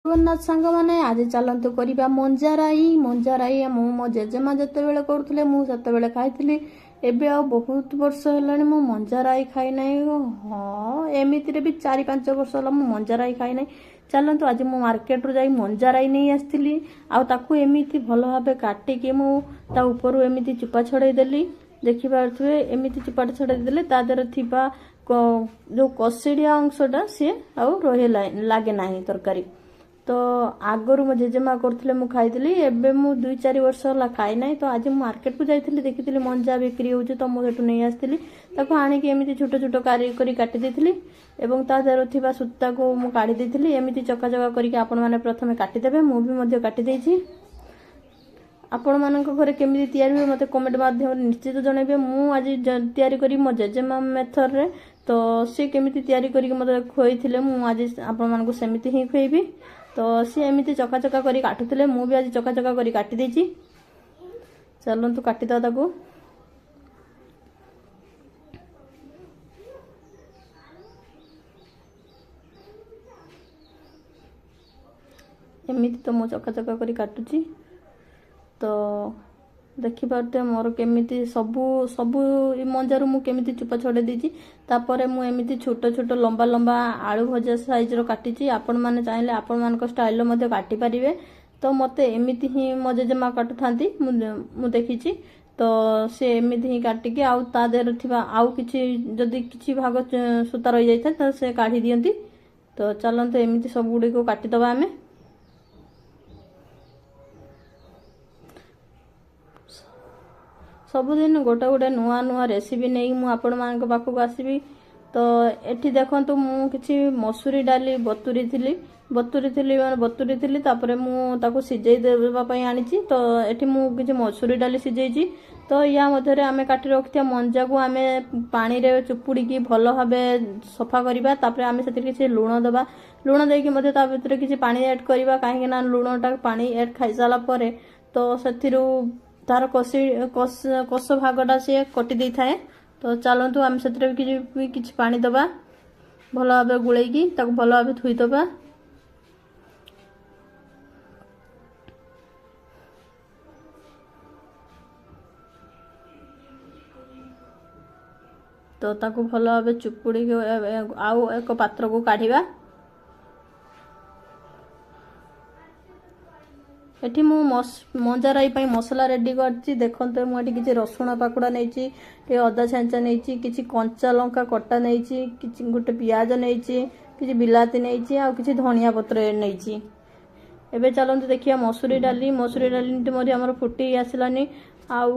ଜଗନ୍ନାଥ ସାଙ୍ଗମାନେ ଆଜି ଚାଲନ୍ତୁ କରିବା ମଞ୍ଜାରାଇ। ମଞ୍ଜାରାଇ ମୋ ଜେଜେମା ଯେତେବେଳେ କରୁଥିଲେ ମୁଁ ସେତେବେଳେ ଖାଇଥିଲି। ଏବେ ଆଉ ବହୁତ ବର୍ଷ ହେଲାଣି ମୁଁ ମଞ୍ଜାରାଇ ଖାଇନାହିଁ। ହଁ, ଏମିତିରେ ବି 4-5 ବର୍ଷ ହେଲା ମୁଁ ମଞ୍ଜାରାଇ ଖାଇନାହିଁ। ଚାଲନ୍ତୁ ଆଜି ମୁଁ ମାର୍କେଟରୁ ଯାଇ ମଞ୍ଜାରାଇ ନେଇ ଆସିଥିଲି। ଆଉ ତାକୁ ଏମିତି ଭଲ ଭାବେ କାଟିକି ମୁଁ ତା ଉପରୁ ଏମିତି ଚୋପା ଛଡ଼େଇ ଦେଲି। ଦେଖିପାରୁଥିବେ ଏମିତି ଚୋପାଟା ଛଡ଼େଇ ଦେଲେ ତା ଦେହରେ ଥିବା ଯେଉଁ କଷିଡ଼ିଆ ଅଂଶଟା ସିଏ ଆଉ ଲାଗେ ନାହିଁ ତରକାରୀ। ତ ଆଗରୁ ମୋ ଜେଜେମା କରୁଥିଲେ ମୁଁ ଖାଇଥିଲି। ଏବେ ମୁଁ 2-4 ବର୍ଷ ହେଲା ଖାଇନାହିଁ। ତ ଆଜି ମୁଁ ମାର୍କେଟକୁ ଯାଇଥିଲି, ଦେଖିଥିଲି ମଞ୍ଜା ବିକ୍ରି ହେଉଛି, ତ ମୁଁ ସେଠୁ ନେଇ ଆସିଥିଲି। ତାକୁ ଆଣିକି ଏମିତି ଛୋଟ ଛୋଟ କରି କାଟି ଦେଇଥିଲି ଏବଂ ତା ଦେହରେ ଥିବା ସୂତାକୁ ମୁଁ କାଢ଼ି ଦେଇଥିଲି। ଏମିତି ଚକା ଚକା କରିକି ଆପଣମାନେ ପ୍ରଥମେ କାଟିଦେବେ। ମୁଁ ବି ମଧ୍ୟ କାଟି ଦେଇଛି। ଆପଣମାନଙ୍କ ଘରେ କେମିତି ତିଆରି ହୁଏ ମୋତେ କମେଣ୍ଟ ମାଧ୍ୟମରେ ନିଶ୍ଚିତ ଜଣାଇବେ। ମୁଁ ଆଜି ତିଆରି କରି ମୋ ଜେଜେମା ମେଥଡ଼ରେ, ତ ସେ କେମିତି ତିଆରି କରିକି ମୋତେ ଖୁଆଇଥିଲେ ମୁଁ ଆଜି ଆପଣମାନଙ୍କୁ ସେମିତି ହିଁ ଖୁଆଇବି। ତ ସିଏ ଏମିତି ଚକା ଚକା କରି କାଟୁଥିଲେ, ମୁଁ ବି ଆଜି ଚକା ଚକା କରି କାଟି ଦେଇଛି। ଚାଲନ୍ତୁ କାଟିଦେବା ତାକୁ। ଏମିତି ତ ମୁଁ ଚକା ଚକା କରି କାଟୁଛି। ତ ଦେଖିପାରୁଥିବେ ମୋର କେମିତି ସବୁ ମଞ୍ଜାରୁ ମୁଁ କେମିତି ଚୋପା ଛଡ଼େଇ ଦେଇଛି। ତାପରେ ମୁଁ ଏମିତି ଛୋଟ ଛୋଟ ଲମ୍ବା ଲମ୍ବା ଆଳୁ ଭଜା ସାଇଜର କାଟିଛି। ଆପଣମାନେ ଚାହିଁଲେ ଆପଣମାନଙ୍କ ଷ୍ଟାଇଲର ମଧ୍ୟ କାଟିପାରିବେ। ତ ମୋତେ ଏମିତି ହିଁ ମୋ ଜେଜେମା କାଟୁଥାନ୍ତି, ମୁଁ ଦେଖିଛି। ତ ସେ ଏମିତି ହିଁ କାଟିକି ଆଉ ତା ଦେହରେ ଥିବା ଆଉ କିଛି ଯଦି କିଛି ଭାଗ ସୂତା ରହିଯାଇଥାଏ ତ ସେ କାଢ଼ି ଦିଅନ୍ତି। ତ ଚାଲନ୍ତୁ ଏମିତି ସବୁଗୁଡ଼ିକୁ କାଟିଦେବା ଆମେ। ସବୁଦିନ ଗୋଟେ ନୂଆ ନୂଆ ରେସିପି ନେଇ ମୁଁ ଆପଣମାନଙ୍କ ପାଖକୁ ଆସିବି। ତ ଏଠି ଦେଖନ୍ତୁ ମୁଁ କିଛି ମସୁରୀ ଡାଲି ବତୁରିଥିଲି ତାପରେ ମୁଁ ତାକୁ ସିଝେଇ ଦେବା ପାଇଁ ଆଣିଛି। ତ ଏଠି ମୁଁ କିଛି ମସୁରୀ ଡାଲି ସିଝେଇଛି। ତ ୟା ମଧ୍ୟରେ ଆମେ କାଟି ରଖିଥିବା ମଞ୍ଜାକୁ ଆମେ ପାଣିରେ ଚୁପୁଡ଼ିକି ଭଲ ଭାବେ ସଫା କରିବା। ତାପରେ ଆମେ ସେଥିରେ କିଛି ଲୁଣ ଦେବା। ଲୁଣ ଦେଇକି ମଧ୍ୟ ତା ଭିତରେ କିଛି ପାଣି ଆଡ଼୍ କରିବା, କାହିଁକି ନା ଲୁଣଟା ପାଣି ଆଡ଼୍ ଖାଇସାରିଲା ପରେ ତ ସେଥିରୁ ତାର କଷ ଭାଗଟା ସିଏ କଟି ଦେଇଥାଏ। ତ ଚାଲନ୍ତୁ ଆମେ ସେଥିରେ କିଛି ପାଣି ଦେବା, ଭଲ ଭାବେ ଗୋଳେଇକି ତାକୁ ଭଲ ଭାବେ ଧୋଇଦେବା। ତ ତାକୁ ଭଲ ଭାବେ ଚୁପୁଡ଼ିକି ଆଉ ଏକ ପାତ୍ରକୁ କାଢ଼ିବା। ଏଠି ମୁଁ ମଞ୍ଜାରାଇ ପାଇଁ ମସଲା ରେଡ଼ି କରିଛି। ଦେଖନ୍ତୁ ମୁଁ ଏଠି କିଛି ରସୁଣ ପାଖୁଡ଼ା ନେଇଛି, ଟିକେ ଅଦା ଛେଞ୍ଚା ନେଇଛି, କିଛି କଞ୍ଚା ଲଙ୍କା କଟା ନେଇଛି, ଗୋଟେ ପିଆଜ ନେଇଛି, କିଛି ବିଲାତି ନେଇଛି, ଆଉ କିଛି ଧନିଆ ପତ୍ର ନେଇଛି। ଏବେ ଚାଲନ୍ତୁ ଦେଖିବା ମସୁରୀ ଡାଲି ମଧ୍ୟ ଆମର ଫୁଟି ଆସିଲାନି। ଆଉ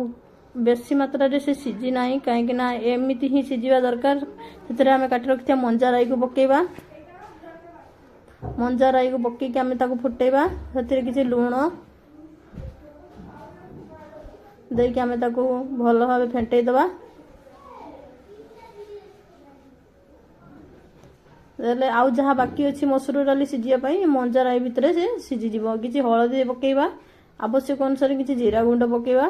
ବେଶୀ ମାତ୍ରାରେ ସେ ସିଝି ନାହିଁ, କାହିଁକି ନା ଏମିତି ହିଁ ସିଝିବା ଦରକାର। ସେଥିରେ ଆମେ କାଟି ରଖିଥିବା ମଞ୍ଜାରାଇକୁ ପକେଇବା। ମଞ୍ଜାରାଇକୁ ପକେଇକି ଆମେ ତାକୁ ଫୁଟେଇବା। ସେଥିରେ କିଛି ଲୁଣ ଦେଇକି ଆମେ ତାକୁ ଭଲ ଭାବେ ଫେଣ୍ଟେଇ ଦେବା। ଦେଲେ ଆଉ ଯାହା ବାକି ଅଛି ମସୁର ଡାଲି ସିଝିବା ପାଇଁ ମଞ୍ଜାରାଇ ଭିତରେ ସେ ସିଝିଯିବ। କିଛି ହଳଦୀ ପକେଇବା, ଆବଶ୍ୟକ ଅନୁସାରେ କିଛି ଜିରା ଗୁଣ୍ଡ ପକେଇବା।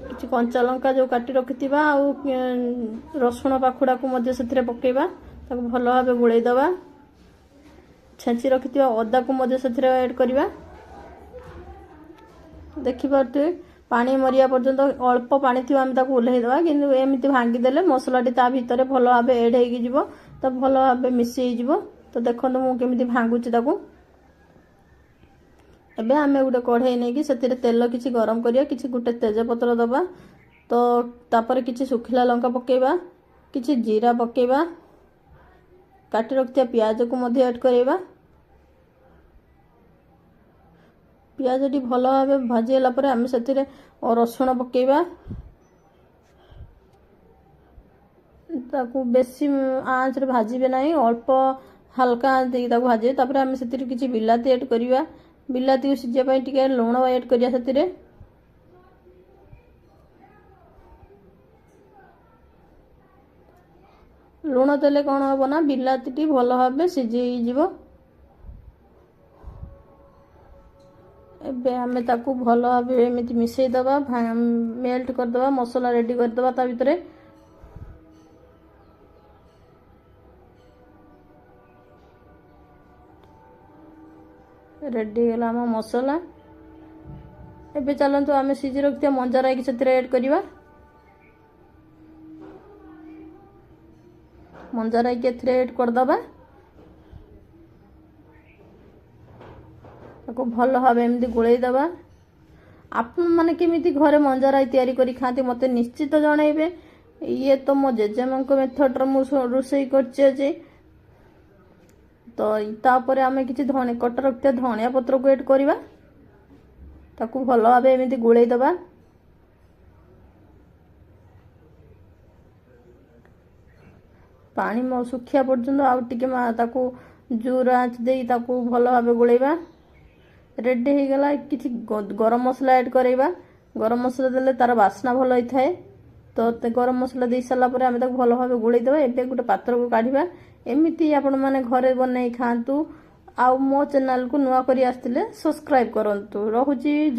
କିଛି କଞ୍ଚା ଲଙ୍କା ଯେଉଁ କାଟି ରଖିଥିବା ଆଉ ରସୁଣ ପାଖୁଡ଼ାକୁ ମଧ୍ୟ ସେଥିରେ ପକେଇବା। ତାକୁ ଭଲ ଭାବେ ଗୋଳେଇ ଦେବା। ଛେଞ୍ଚି ରଖିଥିବା ଅଦାକୁ ମଧ୍ୟ ସେଥିରେ ଆଡ଼୍ କରିବା। ଦେଖିପାରୁଥିବେ ପାଣି ମରିବା ପର୍ଯ୍ୟନ୍ତ ଅଳ୍ପ ପାଣି ଥିବ ଆମେ ତାକୁ ଓହ୍ଲେଇ ଦେବା, କିନ୍ତୁ ଏମିତି ଭାଙ୍ଗିଦେଲେ ମସଲାଟି ତା ଭିତରେ ଭଲ ଭାବେ ଏଡ଼୍ ହେଇକି ଯିବ, ତ ଭଲ ଭାବେ ମିଶି ହେଇଯିବ। ତ ଦେଖନ୍ତୁ ମୁଁ କେମିତି ଭାଙ୍ଗୁଛି ତାକୁ। ଏବେ ଆମେ ଗୋଟେ କଢ଼େଇ ନେଇକି ସେଥିରେ ତେଲ କିଛି ଗରମ କରିବା, କିଛି ଗୋଟେ ତେଜପତ୍ର ଦେବା। ତ ତାପରେ କିଛି ଶୁଖିଲା ଲଙ୍କା ପକେଇବା, କିଛି ଜିରା ପକେଇବା, କାଟି ରଖିଥିବା ପିଆଜକୁ ମଧ୍ୟ ଆଡ଼୍ କରିବା। ପିଆଜଟି ଭଲ ଭାବେ ଭାଜି ହେଲା ପରେ ଆମେ ସେଥିରେ ରସୁଣ ପକେଇବା। ତାକୁ ବେଶୀ ଆଞ୍ଚରେ ଭାଜିବେ ନାହିଁ, ଅଳ୍ପ ହାଲକା ଆଞ୍ଚ ଦେଇକି ତାକୁ ଭାଜିବେ। ତାପରେ ଆମେ ସେଥିରେ କିଛି ବିଲାତି ଆଡ଼୍ କରିବା। ବିଲାତିକୁ ସିଝିବା ପାଇଁ ଟିକେ ଲୁଣ ଆଡ଼୍ କରିବା ସେଥିରେ। ଲୁଣ ଦେଲେ କ'ଣ ହେବ ନା ବିଲାତିଟି ଭଲ ଭାବେ ସିଝି ହେଇଯିବ। ଏବେ ଆମେ ତାକୁ ଭଲ ଭାବେ ଏମିତି ମିଶାଇ ଦେବା, ମେଲ୍ଟ କରିଦେବା, ମସଲା ରେଡ଼ି କରିଦେବା ତା ଭିତରେ। रेडी ହେଇଗଲା ଆମ ମସଲା। ଏବେ ଚାଲନ୍ତୁ ଆମେ ସିଝି ରଖିଥିବା ମଞ୍ଜା ରାଇକି ସେଥିରେ ଏଡ୍ କରିବା। ମଞ୍ଜା ରାଇକି ଏଥିରେ ଏଡ୍ କରିଦେବା। ତାକୁ ଭଲ ଭାବେ ଏମିତି ଗୋଳେଇ ଦେବା। ଆପଣମାନେ କେମିତି ଘରେ ମଞ୍ଜା ରାଇ ତିଆରି କରି ଖାଆନ୍ତି ମୋତେ ନିଶ୍ଚିତ ଜଣାଇବେ। ଇଏ ତ ମୋ ଜେଜେମାଙ୍କ ମେଥଡ଼ରେ ମୁଁ ରୋଷେଇ କରିଛି ଆଜି। ତ ତାପରେ ଆମେ କିଛି କଟା ରଖିଥିବା ଧନିଆ ପତ୍ରକୁ ଏଡ୍ କରିବା। ତାକୁ ଭଲ ଭାବେ ଏମିତି ଗୋଳେଇ ଦେବା। ପାଣି ଶୁଖିବା ପର୍ଯ୍ୟନ୍ତ ଆଉ ଟିକେ ତାକୁ ଜୋର ଆଞ୍ଚ ଦେଇ ତାକୁ ଭଲ ଭାବେ ଗୋଳେଇବା। ରେଡି ହେଇଗଲା। କିଛି ଗରମ ମସଲା ଏଡ୍ କରିବା। ଗରମ ମସଲା ଦେଲେ ତାର ବାସ୍ନା ଭଲ ହେଇଥାଏ। ତ ଗରମ ମସଲା ଦେଇ ସାରିଲା ପରେ ଆମେ ତାକୁ ଭଲ ଭାବେ ଗୋଳେଇ ଦେବା। ଏବେ ଗୋଟେ ପାତ୍ରକୁ କାଢ଼ିବା। ଏମିତି ଆପଣମାନେ ଘରେ ବନେଇ ଖାଆନ୍ତୁ। ଆଉ ମୋ ଚ୍ୟାନେଲକୁ ନୂଆ କରି ଆସିଥିଲେ ସବସ୍କ୍ରାଇବ୍ କରନ୍ତୁ। ରହୁଛି।